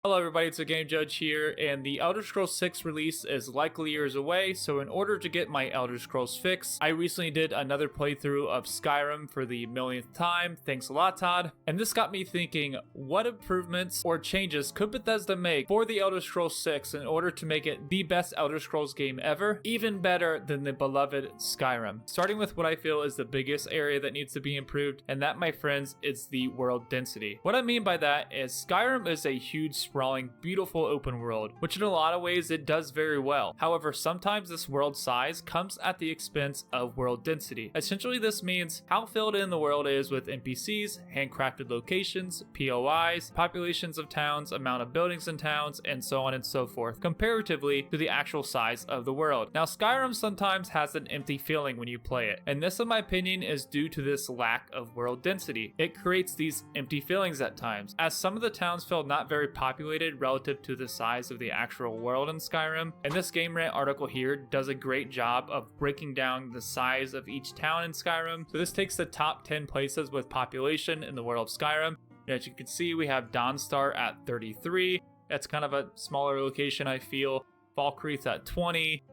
Hello everybody, it's the Game Judge here, and the Elder Scrolls 6 release is likely years away, so in order to get my Elder Scrolls fix, I recently did another playthrough of Skyrim for the millionth time. Thanks a lot, Todd. And this got me thinking, what improvements or changes could Bethesda make for the Elder Scrolls 6 in order to make it the best Elder Scrolls game ever, even better than the beloved Skyrim? Starting with what I feel is the biggest area that needs to be improved, and that, my friends, is the world density. What I mean by that is Skyrim is a huge sprawling, beautiful open world, which in a lot of ways it does very well. However, sometimes this world size comes at the expense of world density. Essentially, this means how filled in the world is with NPCs, handcrafted locations, POIs, populations of towns, amount of buildings in towns, and so on and so forth, comparatively to the actual size of the world. Now, Skyrim sometimes has an empty feeling when you play it, and this, in my opinion, is due to this lack of world density. It creates these empty feelings at times, as some of the towns feel not very populated relative to the size of the actual world in Skyrim. And this Game Rant article here does a great job of breaking down the size of each town in Skyrim. So this takes the top 10 places with population in the world of Skyrim. And as you can see, we have Dawnstar at 33. That's kind of a smaller location, I feel. Falkreath at 20.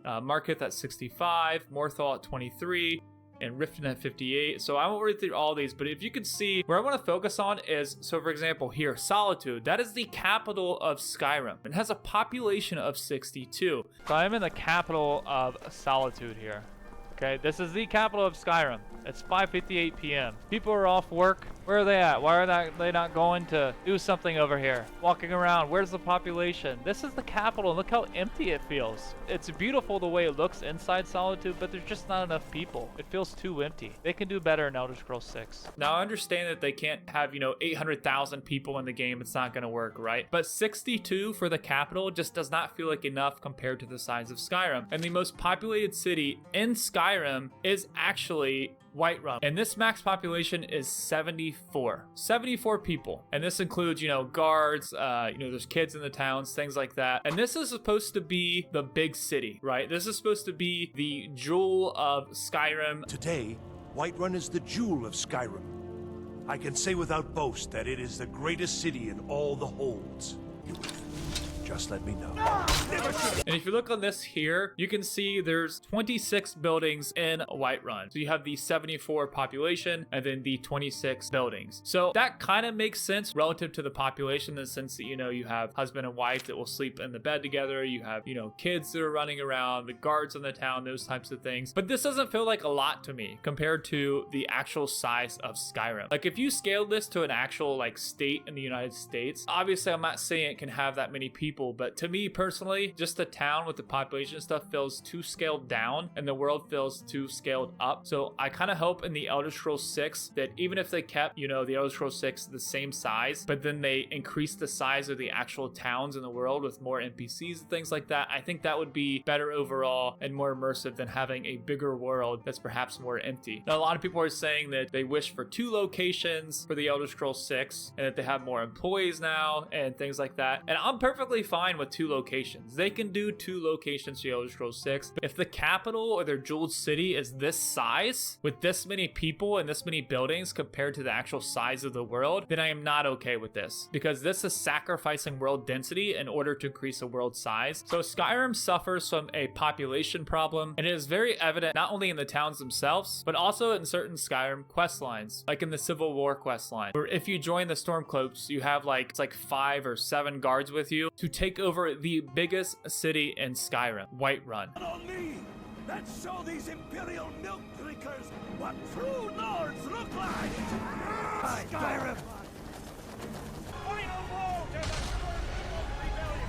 Marketh at 65. Morthal at 23. And Riften at 58. So I won't read through all these, but if you can see, where I want to focus on is, so for example here, Solitude. That is the capital of Skyrim. It has a population of 62. So I'm in the capital of Solitude here. Okay, this is the capital of Skyrim. It's 5:58 p.m. People are off work. Where are they at? Why are they not going to do something over here? Walking around. Where's the population? This is the capital. Look how empty it feels. It's beautiful the way it looks inside Solitude, but there's just not enough people. It feels too empty. They can do better in Elder Scrolls 6. Now, I understand that they can't have, 800,000 people in the game. It's not going to work, right? But 62 for the capital just does not feel like enough compared to the size of Skyrim. And the most populated city in Skyrim is actually Whiterun, and this max population is 74 people, and this includes guards, there's kids in the towns, things like that. And this is supposed to be the big city, right? This is supposed to be the jewel of Skyrim. Today, Whiterun is the jewel of Skyrim. I can say without boast that it is the greatest city in all the holds. Just let me know. And if you look on this here, you can see there's 26 buildings in Whiterun. So you have the 74 population and then the 26 buildings. So that kind of makes sense relative to the population, in the sense that, you have husband and wife that will sleep in the bed together. You have, kids that are running around, the guards in the town, those types of things. But this doesn't feel like a lot to me compared to the actual size of Skyrim. Like if you scaled this to an actual state in the United States, obviously I'm not saying it can have that many people, but to me personally, just the town with the population stuff feels too scaled down and the world feels too scaled up. So I kind of hope in the Elder Scrolls 6 that even if they kept, the Elder Scrolls 6 the same size, but then they increased the size of the actual towns in the world with more NPCs and things like that, I think that would be better overall and more immersive than having a bigger world that's perhaps more empty. Now, a lot of people are saying that they wish for 2 locations for the Elder Scrolls 6 and that they have more employees now and things like that. And I'm perfectly fine with 2 locations. They can do 2 locations for Elder Scrolls 6. If the capital or their jeweled city is this size with this many people and this many buildings compared to the actual size of the world, then I am not okay with this, because this is sacrificing world density in order to increase the world size. So Skyrim suffers from a population problem, and it is very evident not only in the towns themselves, but also in certain Skyrim quest lines, like in the Civil War quest line, where if you join the Stormcloaks, you have it's 5 or 7 guards with you to take over the biggest city in Skyrim, Whiterun. Not on me! Let's show these Imperial milk drinkers what true lords look like! Skyrim! Final blow to the rebellion!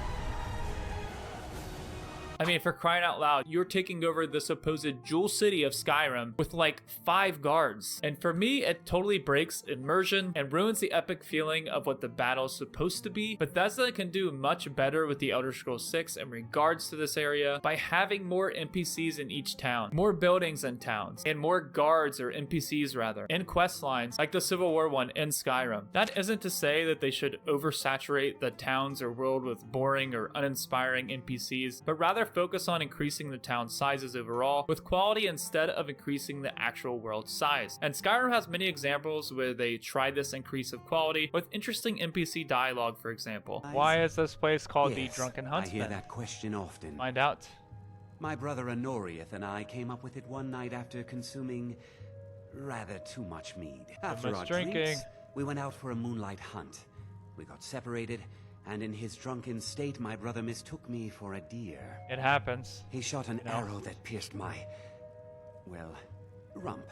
I mean, for crying out loud, you're taking over the supposed jewel city of Skyrim with 5 guards. And for me, it totally breaks immersion and ruins the epic feeling of what the battle is supposed to be. Bethesda can do much better with the Elder Scrolls 6 in regards to this area by having more NPCs in each town, more buildings in towns, and more guards, or NPCs rather, in quest lines like the Civil War one in Skyrim. That isn't to say that they should oversaturate the towns or world with boring or uninspiring NPCs, but rather focus on increasing the town sizes overall with quality instead of increasing the actual world size. And Skyrim has many examples where they tried this increase of quality with interesting NPC dialogue, for example. Why is this place called the Yes, Drunken I Huntsman? hear that question often. Find out. My brother Honorius and I came up with it one night after consuming rather too much mead. After much our drinking. drinks, we went out for a moonlight hunt. We got separated, and in his drunken state, my brother mistook me for a deer. It happens. He shot an know. arrow that pierced my, well, rump.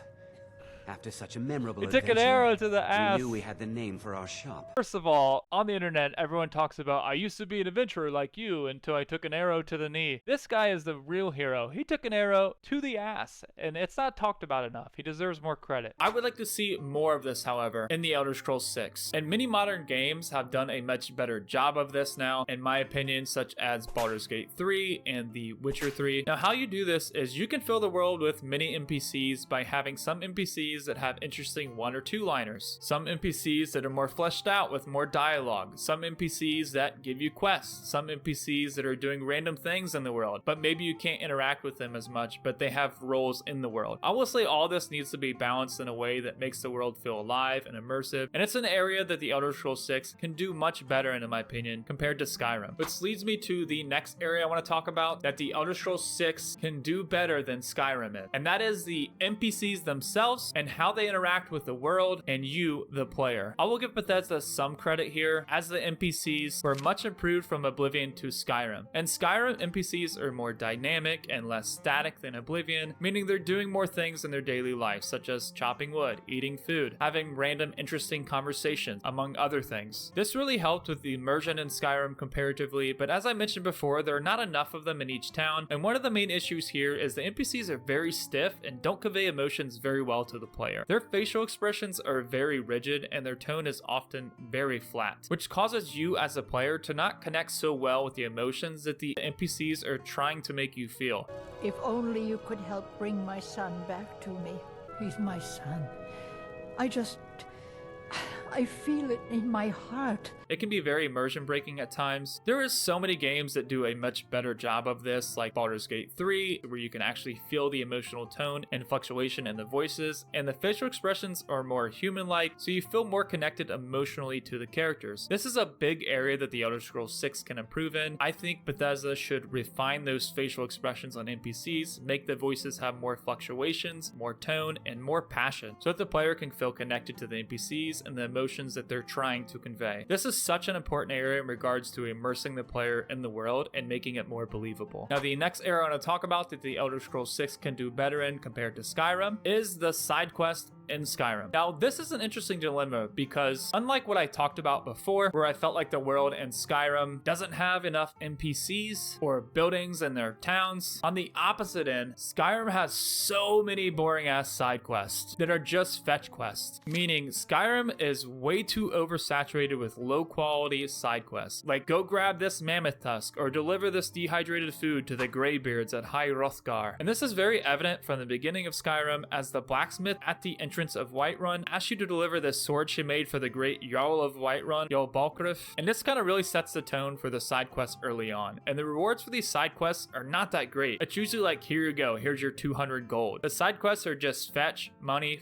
After such a memorable He took an adventure, arrow to the ass. we knew we had the name for our shop. First of all, on the internet, everyone talks about, I used to be an adventurer like you until I took an arrow to the knee. This guy is the real hero. He took an arrow to the ass, and it's not talked about enough. He deserves more credit. I would like to see more of this, however, in the Elder Scrolls 6. And many modern games have done a much better job of this now, in my opinion, such as Baldurs Gate 3 and The Witcher 3. Now, how you do this is you can fill the world with many NPCs by having some NPCs that have interesting one or two liners, some NPCs that are more fleshed out with more dialogue, some NPCs that give you quests, some NPCs that are doing random things in the world, but maybe you can't interact with them as much, but they have roles in the world. I will say all this needs to be balanced in a way that makes the world feel alive and immersive, and it's an area that the Elder Scrolls 6 can do much better in my opinion compared to Skyrim. Which leads me to the next area I want to talk about that the Elder Scrolls 6 can do better than Skyrim is, and that is the NPCs themselves and how they interact with the world and you, the player. I will give Bethesda some credit here, as the NPCs were much improved from Oblivion to Skyrim. And Skyrim NPCs are more dynamic and less static than Oblivion, meaning they're doing more things in their daily life, such as chopping wood, eating food, having random interesting conversations, among other things. This really helped with the immersion in Skyrim comparatively, but as I mentioned before, there are not enough of them in each town, and one of the main issues here is the NPCs are very stiff and don't convey emotions very well to the player. Their facial expressions are very rigid and their tone is often very flat, which causes you as a player to not connect so well with the emotions that the NPCs are trying to make you feel. If only you could help bring my son back to me. He's my son. I feel it in my heart. It can be very immersion breaking at times. There is so many games that do a much better job of this, like Baldur's Gate 3, where you can actually feel the emotional tone and fluctuation in the voices, and the facial expressions are more human-like, so you feel more connected emotionally to the characters. This is a big area that the Elder Scrolls 6 can improve in. I think Bethesda should refine those facial expressions on NPCs, make the voices have more fluctuations, more tone, and more passion, so that the player can feel connected to the NPCs and the emotions that they're trying to convey. This is such an important area in regards to immersing the player in the world and making it more believable. Now, the next area I want to talk about that the Elder Scrolls 6 can do better in compared to Skyrim is the side quest in Skyrim. Now, this is an interesting dilemma because unlike what I talked about before, where I felt like the world in Skyrim doesn't have enough NPCs or buildings in their towns, on the opposite end, Skyrim has so many boring ass side quests that are just fetch quests, meaning Skyrim is way too oversaturated with low quality side quests, like go grab this mammoth tusk or deliver this dehydrated food to the Greybeards at High Hrothgar. And this is very evident from the beginning of Skyrim, as the blacksmith at the entrance of Whiterun asks you to deliver this sword she made for the great Jarl of Whiterun, Jarl Balgruuf. And this kind of really sets the tone for the side quests early on. And the rewards for these side quests are not that great. It's usually like, here you go, here's your 200 gold. The side quests are just fetch, money,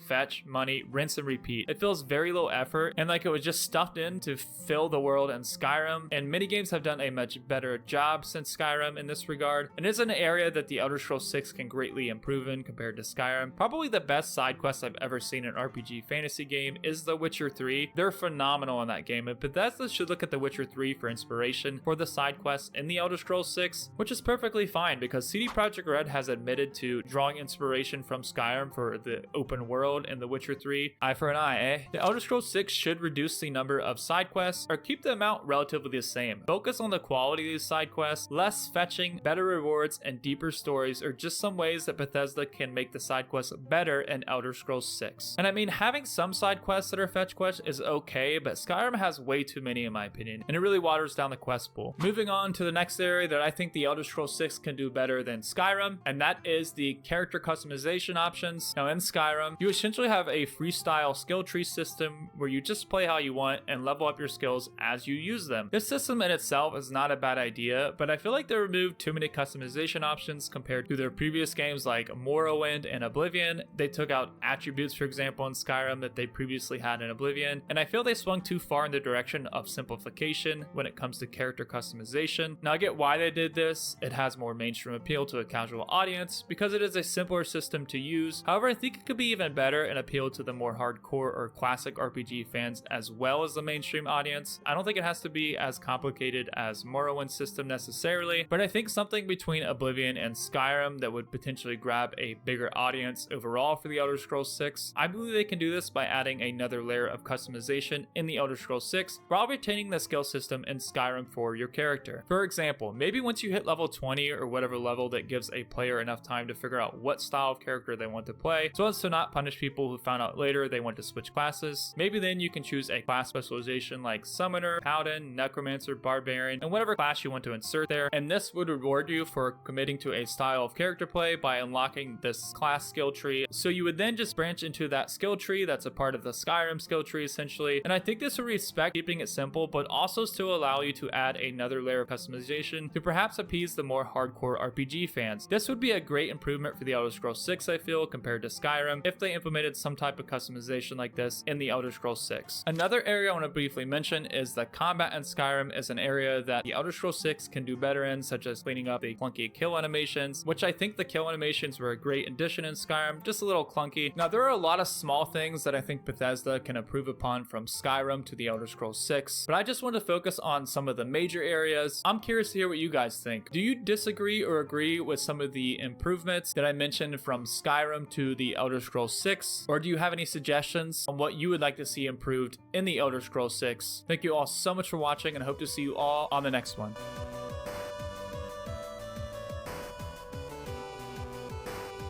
rinse and repeat. It feels very low effort and like it was just stuffed in to fill the world in Skyrim. And many games have done a much better job since Skyrim in this regard. And it's an area that the Elder Scrolls 6 can greatly improve in compared to Skyrim. Probably the best side quest I've ever seen in an RPG fantasy game is The Witcher 3. They're phenomenal in that game, and Bethesda should look at The Witcher 3 for inspiration for the side quests in the Elder Scrolls 6, which is perfectly fine because CD Projekt Red has admitted to drawing inspiration from Skyrim for the open world in The Witcher 3. Eye for an eye, eh? The Elder Scrolls 6 should reduce the number of side quests or keep the amount relatively the same. Focus on the quality of these side quests, less fetching, better rewards, and deeper stories are just some ways that Bethesda can make the side quests better in Elder Scrolls 6. 6. And I mean, having some side quests that are fetch quests is okay, but Skyrim has way too many in my opinion, and it really waters down the quest pool. Moving on to the next area that I think the Elder Scrolls 6 can do better than Skyrim, and that is the character customization options. Now in Skyrim, you essentially have a freestyle skill tree system where you just play how you want and level up your skills as you use them. This system in itself is not a bad idea, but I feel like they removed too many customization options compared to their previous games like Morrowind and Oblivion. They took out attributes, for example, in Skyrim that they previously had in Oblivion, and I feel they swung too far in the direction of simplification when it comes to character customization. Now I get why they did this. It has more mainstream appeal to a casual audience because it is a simpler system to use. However, I think it could be even better and appeal to the more hardcore or classic RPG fans as well as the mainstream audience. I don't think it has to be as complicated as Morrowind's system necessarily, but I think something between Oblivion and Skyrim that would potentially grab a bigger audience overall for the Elder Scrolls 6. I believe they can do this by adding another layer of customization in the Elder Scrolls 6 while retaining the skill system in Skyrim for your character. For example, maybe once you hit level 20 or whatever level that gives a player enough time to figure out what style of character they want to play, so as to not punish people who found out later they want to switch classes, maybe then you can choose a class specialization like Summoner, Paladin, Necromancer, Barbarian, and whatever class you want to insert there, and this would reward you for committing to a style of character play by unlocking this class skill tree. So you would then just branch into that skill tree that's a part of the Skyrim skill tree essentially, and I think this would respect keeping it simple but also still allow you to add another layer of customization to perhaps appease the more hardcore RPG fans. This would be a great improvement for the Elder Scrolls 6 I feel compared to Skyrim if they implemented some type of customization like this in the Elder Scrolls 6. Another area I want to briefly mention is the combat in Skyrim is an area that the Elder Scrolls 6 can do better in, such as cleaning up the clunky kill animations, which I think the kill animations were a great addition in Skyrim, just a little clunky. Now there are a lot of small things that I think Bethesda can improve upon from Skyrim to the Elder Scrolls 6, but I just want to focus on some of the major areas. I'm curious to hear what you guys think. Do you disagree or agree with some of the improvements that I mentioned from Skyrim to the Elder Scrolls 6, or do you have any suggestions on what you would like to see improved in the Elder Scrolls 6? Thank you all so much for watching and I hope to see you all on the next one.